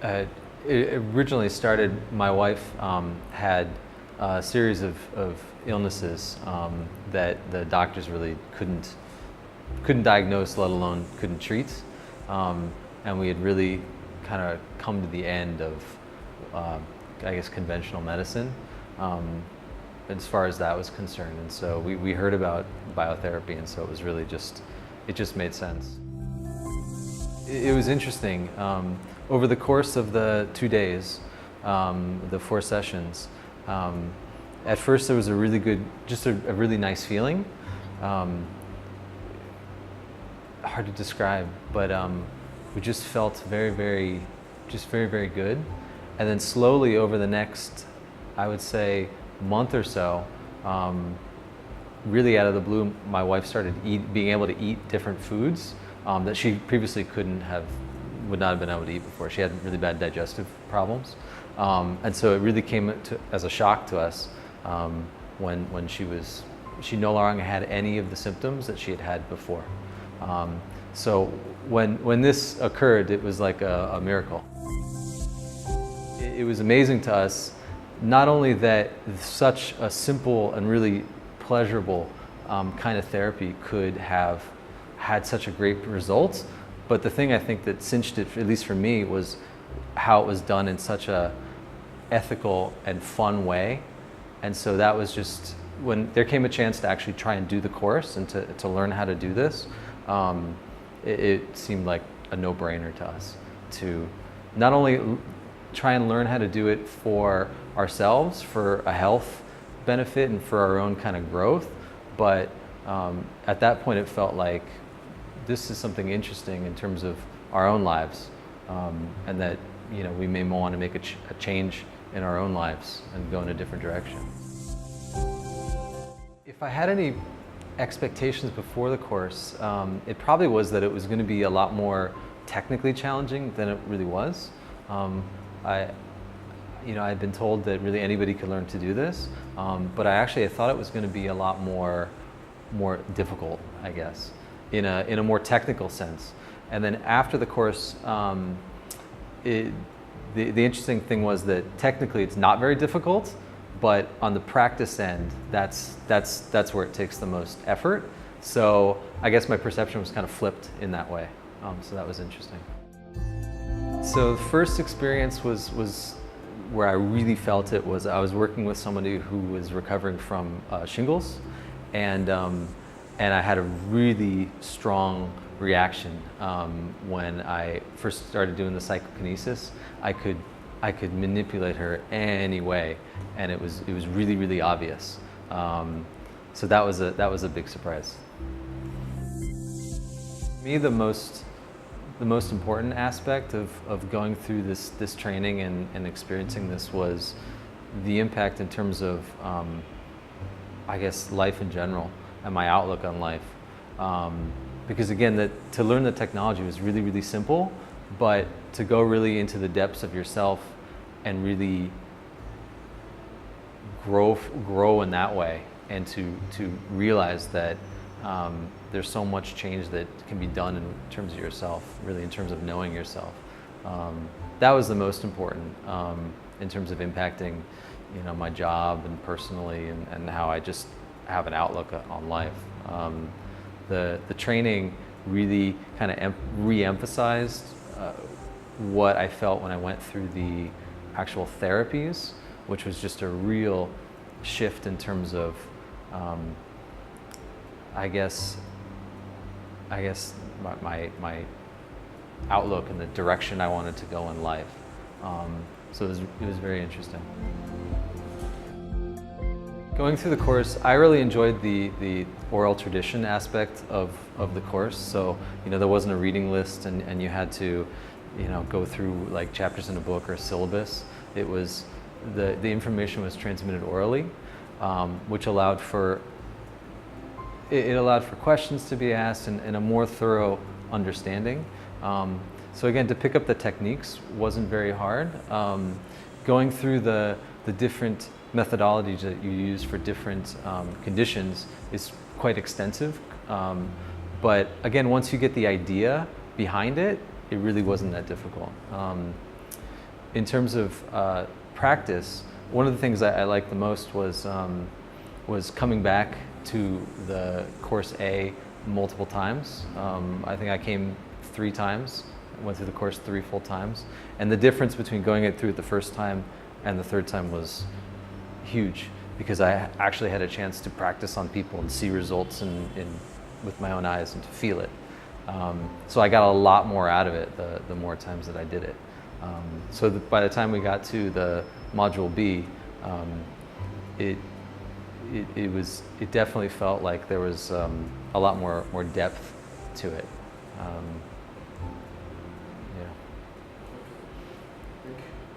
Uh, it originally started, my wife had a series of illnesses that the doctors really couldn't diagnose, let alone couldn't treat. And we had really kind of come to the end of, I guess, conventional medicine as far as that was concerned. And so we heard about biotherapy, and so it was really it just made sense. It was interesting. Over the course of the 2 days, the 4 sessions, at first there was a really good, just a really nice feeling. Hard to describe, but we just felt very, very good. And then slowly over the next, I would say, month or so, really out of the blue, my wife started being able to eat different foods that she previously would not have been able to eat before. She had really bad digestive problems. And so it really came as a shock to us when she no longer had any of the symptoms that she had had before. So when this occurred, it was like a miracle. It was amazing to us, not only that such a simple and really pleasurable kind of therapy could have had such a great result, but the thing I think that cinched it, at least for me, was how it was done in such a ethical and fun way. And so that was just, when there came a chance to actually try and do the course and to learn how to do this, it seemed like a no-brainer to us to not only try and learn how to do it for ourselves, for a health benefit and for our own kind of growth, but at that point it felt like this is something interesting in terms of our own lives, and that we may want to make a change in our own lives and go in a different direction. If I had any expectations before the course, it probably was that it was going to be a lot more technically challenging than it really was. I'd been told that really anybody could learn to do this, but I thought it was going to be a lot more difficult, I guess, in a more technical sense. And then after the course, the interesting thing was that technically it's not very difficult, but on the practice end, that's where it takes the most effort. So I guess my perception was kind of flipped in that way. So that was interesting. So the first experience was where I really felt it was I was working with somebody who was recovering from shingles, and I had a really strong reaction when I first started doing the psychokinesis. I could manipulate her any way, and it was really, really obvious. So that was a big surprise. For me, the most important aspect of going through this training and experiencing this was the impact in terms of, I guess, life in general and my outlook on life. Because again, to learn the technology was really, really simple, but to go really into the depths of yourself and really grow in that way, and to realize that there's so much change that can be done in terms of yourself, really in terms of knowing yourself. That was the most important in terms of impacting, my job and personally, and how I just have an outlook on life. The training really kind of re-emphasized what I felt when I went through the actual therapies, which was just a real shift in terms of, I guess my outlook and the direction I wanted to go in life. So it was very interesting. Going through the course, I really enjoyed the oral tradition aspect of the course. So, there wasn't a reading list and you had to, go through like chapters in a book or a syllabus. It was, the information was transmitted orally, which allowed for questions to be asked and a more thorough understanding. So again, to pick up the techniques wasn't very hard. Going through the different methodologies that you use for different conditions is quite extensive. But again, once you get the idea behind it, it really wasn't that difficult. in terms of practice, one of the things I liked the most was coming back to the course A multiple times. I think I came 3 times, went through the course 3 full times, and the difference between going it through it the first time and the third time was huge, because I actually had a chance to practice on people and see results with my own eyes and to feel it. So I got a lot more out of it the more times that I did it. So by the time we got to the module B, it definitely felt like there was a lot more depth to it.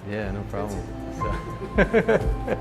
Yeah. Yeah, no problem. So